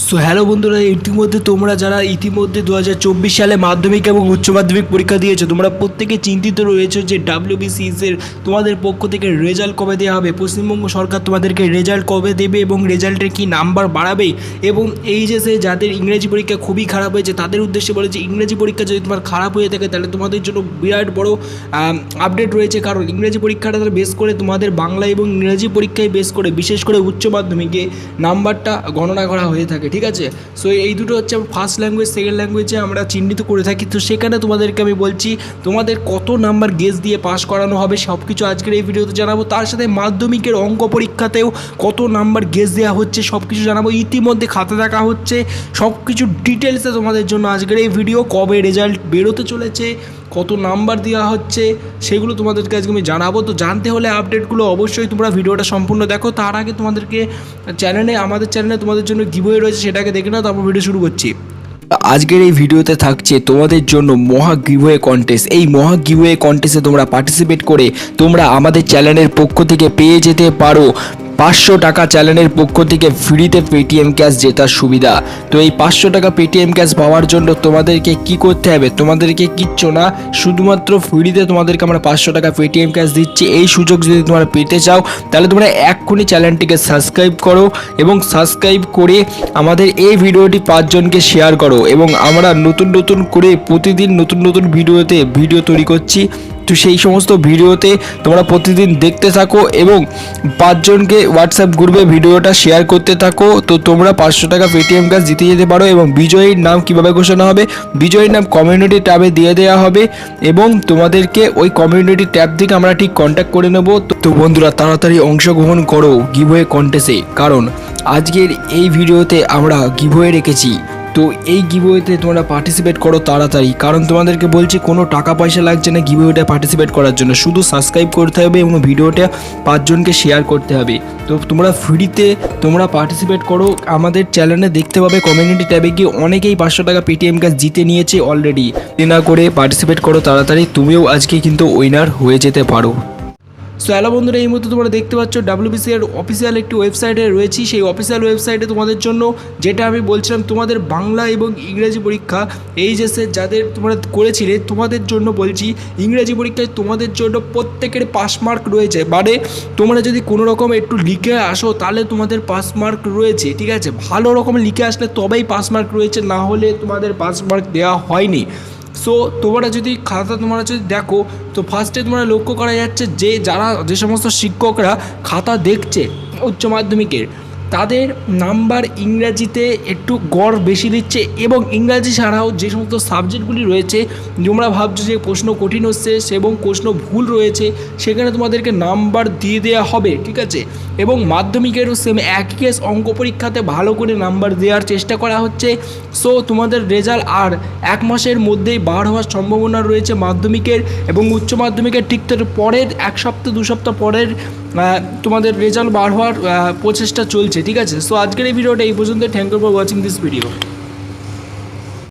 So hello বন্ধুরা, ইতিমধ্যে তোমরা যারা ইতিমধ্যে 2024 সালে মাধ্যমিক এবং উচ্চ মাধ্যমিক পরীক্ষা দিয়েছো, তোমরা প্রত্যেকে চিন্তিত রয়েছে যে WBCS-এর তোমাদের পক্ষ থেকে রেজাল্ট কবে দেওয়া হবে, পশ্চিমবঙ্গ সরকার তোমাদেরকে রেজাল্ট কবে দেবে এবং রেজাল্টের কি নাম্বার বাড়াবে। এবং এইচএসে যাদের ইংরেজি পরীক্ষা খুবই খারাপ হয়েছে তাদের উদ্দেশ্যে বলে যে ইংরেজি পরীক্ষা যদি তোমার খারাপ হয়ে থাকে তাহলে তোমাদের জন্য বিরাট বড় আপডেট রয়েছে। কারণ ইংরেজি পরীক্ষাটা বেস করে তোমাদের বাংলা এবং ইংরেজি পরীক্ষায় বেস করে বিশেষ করে উচ্চ মাধ্যমিকে নাম্বারটা গণনা করা হয়ে থাকে, ঠিক আছে। সো এই দুটো হচ্ছে ফার্স্ট ল্যাঙ্গুয়েজ, সেকেন্ড ল্যাঙ্গুয়েজে আমরা চিহ্নিত করে থাকি। তো সেখানে তোমাদেরকে আমি বলছি তোমাদের কত নাম্বার গেস দিয়ে পাস করানো হবে সব কিছু আজকের এই ভিডিওতে জানাবো। তার সাথে মাধ্যমিকের অঙ্ক পরীক্ষাতেও কত নাম্বার গেস দেওয়া হচ্ছে সব কিছু জানাবো। ইতিমধ্যে খাতা দেখা হচ্ছে, সব কিছু ডিটেলসে তোমাদের জন্য আজকের এই ভিডিও। কবে রেজাল্ট বেরোতে চলেছে, কত নাম্বার দেওয়া হচ্ছে সেগুলো তোমাদেরকে আজকে আমি জানাবো। তো জানতে হলে আপডেটগুলো অবশ্যই তোমরা ভিডিওটা সম্পূর্ণ দেখো। তার আগে তোমাদেরকে আমাদের চ্যানেলে তোমাদের জন্য গিভওয়ে রয়েছে, সেটাকে দেখে নাও, তারপর ভিডিও শুরু করছি। আজকের এই ভিডিওতে থাকছে তোমাদের জন্য মহা গিভওয়ে কন্টেস্ট। এই মহা গিভওয়ে কন্টেস্টে তোমরা পার্টিসিপেট করে তোমরা আমাদের চ্যানেলের পক্ষ থেকে পেয়ে যেতে পারো 500 টাকা চ্যানেলের পক্ষ থেকে ফ্রিতে পেটিএম ক্যাশ জেতার সুবিধা। তো এই 500 টাকা পেটিএম ক্যাশ পাওয়ার জন্য তোমাদেরকে কি করতে হবে, তোমাদেরকে কিচ্ছু না, শুধুমাত্র ফ্রিতে তোমাদেরকে আমরা 500 টাকা পেটিএম ক্যাশ দিচ্ছি। এই সুযোগ যদি তোমরা পেতে চাও তাহলে তোমরা এক্ষুনি চ্যানেলটিকে সাবস্ক্রাইব করো এবং সাবস্ক্রাইব করে আমাদের এই ভিডিওটি 5 জনকে শেয়ার করো। এবং আমরা নতুন করে প্রতিদিন নতুন ভিডিও তৈরি করছি। তো সেই সমস্ত ভিডিওতে তোমরা প্রতিদিন দেখতে থাকো এবং 5 জনকে হোয়াটসঅ্যাপ গ্রুপে ভিডিওটা শেয়ার করতে থাকো। তো তোমরা 500 টাকা পেটিএম ক্যাশ জিতে যেতে পারো। এবং বিজয়ীর নাম কিভাবে ঘোষণা হবে, বিজয়ীর নাম কমিউনিটি ট্যাবে দিয়ে দেওয়া হবে এবং তোমাদেরকে ওই কমিউনিটি ট্যাব থেকে আমরা ঠিক কন্ট্যাক্ট করে নেব। তো বন্ধুরা, তাড়াতাড়ি অংশগ্রহণ করো গিভওয়ে কন্টেস্টে, কারণ আজকের এই ভিডিওতে আমরা গিভওয়ে রেখেছি। তো এই গিভওয়েতে তোমরা পার্টিসিপেট করো তাড়াতাড়ি, কারণ তোমাদেরকে বলছি কোনো টাকা পয়সা লাগছে না গিভওয়েটা পার্টিসিপেট করার জন্য, শুধু সাবস্ক্রাইব করতে হবে এবং ভিডিওটা 5 জনকে শেয়ার করতে হবে। তো তোমরা ফ্রিতে তোমরা পার্টিসিপেট করো। আমাদের চ্যানেলে দেখতে পাবে কমিউনিটি ট্যাবে গিয়ে অনেকেই 500 টাকা পেটিএম ক্যাশ জিতে নিয়েছে অলরেডি। না করে পার্টিসিপেট করো তাড়াতাড়ি, তুমিও আজকে কিন্তু উইনার হয়ে যেতে পারো। সো হ্যালো বন্ধুরা, এই মুহূর্তে তোমরা দেখতে পাচ্ছ WBCS এর অফিসিয়াল একটি ওয়েবসাইটে রয়েছি। সেই অফিসিয়াল ওয়েবসাইটে তোমাদের জন্য যেটা আমি বলছিলাম, তোমাদের বাংলা এবং ইংরেজি পরীক্ষা এইচএসের যাদের তোমরা করেছিলে তোমাদের জন্য বলছি, ইংরেজি পরীক্ষায় তোমাদের জন্য প্রত্যেকের পাস মার্ক রয়েছে। মানে তোমরা যদি কোনো রকম একটু লিখে আসো তাহলে তোমাদের পাস মার্ক রয়েছে, ঠিক আছে। ভালো রকম লিখে আসলে তবেই পাস মার্ক রয়েছে, না হলে তোমাদের পাস মার্ক দেওয়া হয়নি। সো তোমরা যদি খাতা তোমরা যদি দেখো তো ফার্স্টে তোমরা লক্ষ্য করা যাচ্ছে যে সমস্ত শিক্ষকরা খাতা দেখছে উচ্চ মাধ্যমিকের, তাদের নাম্বার ইংরাজিতে একটু গড় বেশি দিচ্ছে। এবং ইংরাজি ছাড়াও যে সমস্ত সাবজেক্টগুলি রয়েছে তোমরা ভাবছো যে প্রশ্ন কঠিন হচ্ছে এবং প্রশ্ন ভুল রয়েছে, সেখানে তোমাদেরকে নাম্বার দিয়ে দেওয়া হবে, ঠিক আছে। এবং মাধ্যমিকেরও সেম একই কেস, অঙ্ক পরীক্ষাতে ভালো করে নাম্বার দেওয়ার চেষ্টা করা হচ্ছে। সো তোমাদের রেজাল্ট আর 1 মাসের মধ্যেই বার হওয়ার সম্ভাবনা রয়েছে মাধ্যমিকের এবং উচ্চ মাধ্যমিকের। ঠিক তার পরের 1 সপ্তাহ 2 সপ্তাহ পরের তোমাদের রেজাল্ট বার হওয়ার প্রচেষ্টা চলছে, ঠিক আছে। সো আজকের এই ভিডিওটা এই পর্যন্ত। Thank you for watching this video.